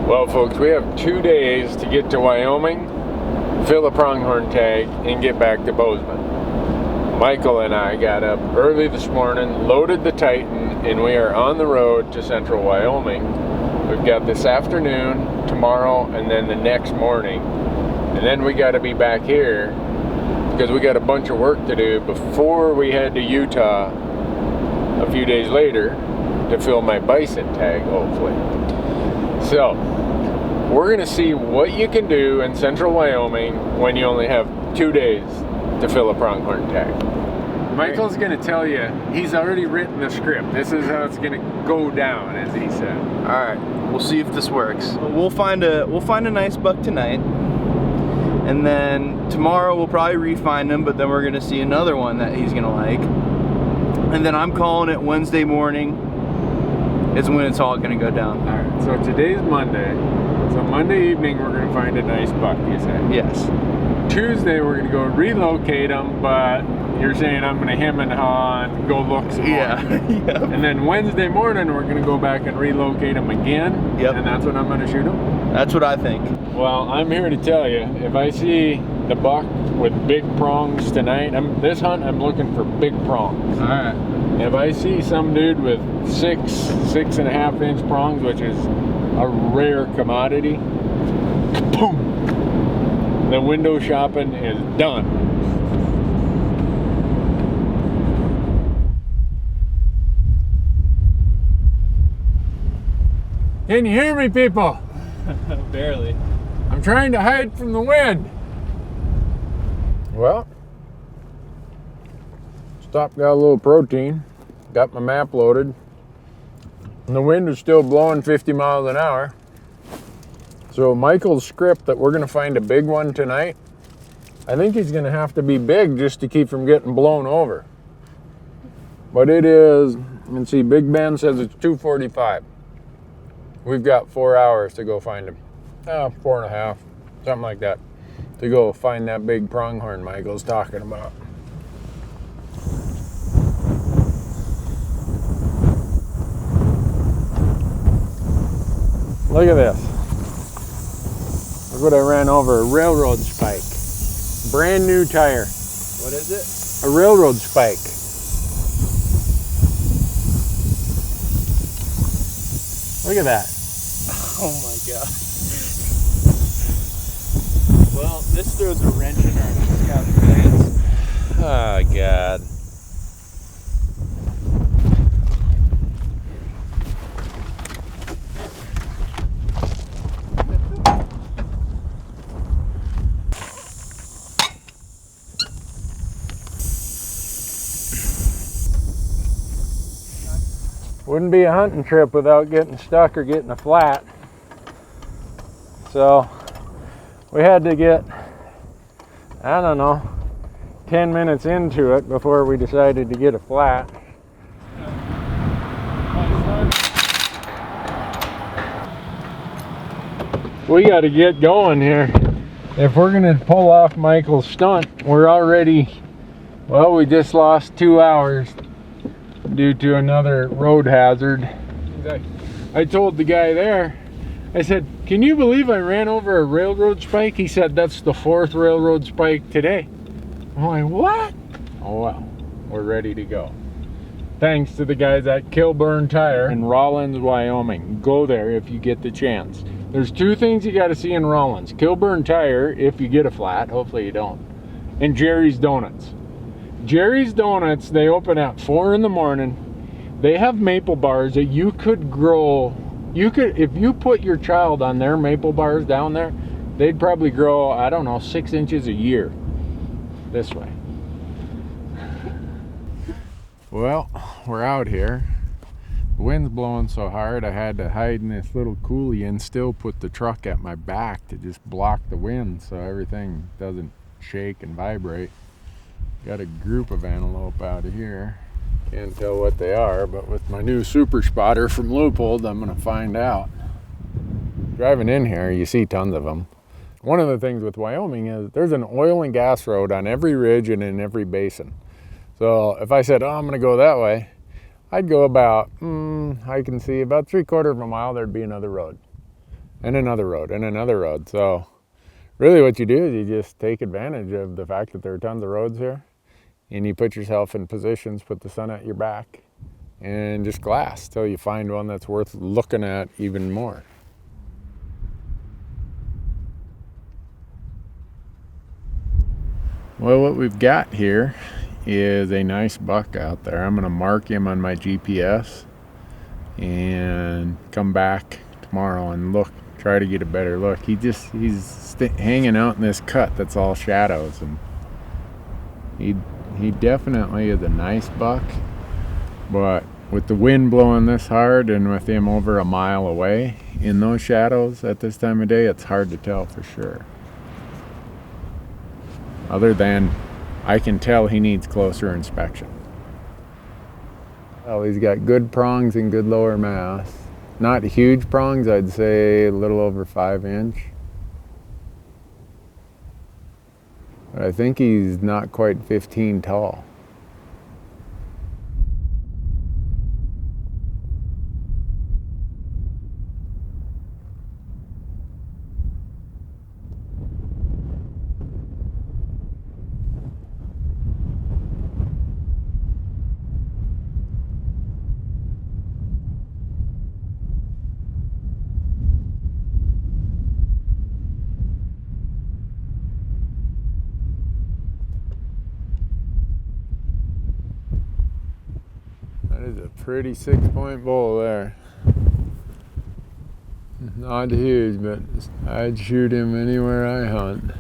Well, folks, we have 2 days to get to Wyoming, fill a pronghorn tag, and get back to Bozeman. Michael and I got up early this morning, loaded the Titan, and we are on the road to central Wyoming. We've got this afternoon, tomorrow, and then the next morning. And then we got to be back here because we got a bunch of work to do before we head to Utah a few days later to fill my bison tag, hopefully. So, we're going to see what you can do in central Wyoming when you only have 2 days to fill a pronghorn tag. Michael's going to tell you, he's already written the script. This is how it's going to go down, as he said. All right, we'll see if this works. We'll find a nice buck tonight, and then tomorrow we'll probably re-find him, but then we're going to see another one that he's going to like. And then I'm calling it Wednesday morning is when it's all going to go down. All right, so today's Monday. So Monday evening we're going to find a nice buck, you say? Yes. Tuesday we're going to go relocate him, but you're saying I'm going to hem and haw and go look some more. Yeah. Yep. And then Wednesday morning we're going to go back and relocate him again. Yep. And that's when I'm going to shoot him? That's what I think. Well, I'm here to tell you, if I see the buck with big prongs tonight, this hunt I'm looking for big prongs. All right. If I see some dude with 6.5 inch prongs, which is a rare commodity, boom, the window shopping is done. Can you hear me, people? Barely. I'm trying to hide from the wind. Well, stopped, got a little protein, got my map loaded, and the wind is still blowing 50 miles an hour. So Michael's script that we're going to find a big one tonight, I think he's going to have to be big just to keep from getting blown over. But it is, you can see Big Ben says it's 2:45. We've got 4 hours to go find him. 4.5, something like that, to go find that big pronghorn Michael's talking about. Look at this. Look what I ran over, a railroad spike. Brand new tire. What is it? A railroad spike. Look at that. Oh my god. Well, this throws a wrench in our scout plans. Oh god. Wouldn't be a hunting trip without getting stuck or getting a flat. So we had to get, I don't know, 10 minutes into it before we decided to get a flat. We got to get going here. If we're going to pull off Michael's stunt, we're already, well, we just lost 2 hours due to another road hazard. I told the guy there, I said, can you believe I ran over a railroad spike? He said, that's the 4th railroad spike today. I'm like, what? Oh well, we're ready to go. Thanks to the guys at Kilburn Tire in Rawlins, Wyoming. Go there if you get the chance. There's 2 things you got to see in Rawlins. Kilburn Tire, if you get a flat, hopefully you don't, and Jerry's Donuts. Jerry's Donuts, they open at 4 in the morning. They have maple bars that you could grow. If you put your child on their maple bars down there, they'd probably grow, I don't know, 6 inches a year this way. Well, we're out here. The wind's blowing so hard I had to hide in this little coulee and still put the truck at my back to just block the wind so everything doesn't shake and vibrate. Got a group of antelope out of here. Can't tell what they are, but with my new super spotter from Leupold, I'm gonna find out. Driving in here, you see tons of them. One of the things with Wyoming is there's an oil and gas road on every ridge and in every basin. So if I said, oh, I'm gonna go that way, I'd go about, I can see about 3/4 of a mile, there'd be another road. and another road, and another road. So really what you do is you just take advantage of the fact that there are tons of roads here, and you put yourself in positions, put the sun at your back, and just glass till you find one that's worth looking at even more. Well, what we've got here is a nice buck out there. I'm going to mark him on my GPS and come back tomorrow and look, try to get a better look. He's hanging out in this cut that's all shadows, and he definitely is a nice buck, but with the wind blowing this hard and with him over a mile away in those shadows at this time of day, it's hard to tell for sure. Other than I can tell he needs closer inspection. Well, he's got good prongs and good lower mass. Not huge prongs, I'd say a little over 5 inch. But I think he's not quite 15 tall. That is a pretty 6-point bull there. Not huge, but I'd shoot him anywhere I hunt.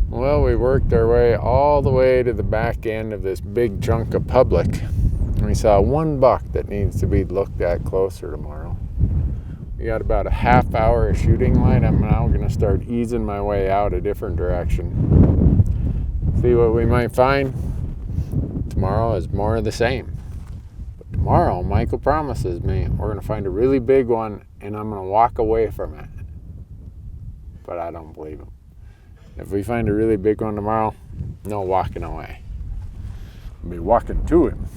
Well, we worked our way all the way to the back end of this big chunk of public. We saw one buck that needs to be looked at closer tomorrow. We got about a half hour of shooting light. I'm now going to start easing my way out a different direction. See what we might find. Tomorrow is more of the same. But tomorrow, Michael promises me we're going to find a really big one, and I'm going to walk away from it. But I don't believe him. If we find a really big one tomorrow, no walking away. I'll be walking to him.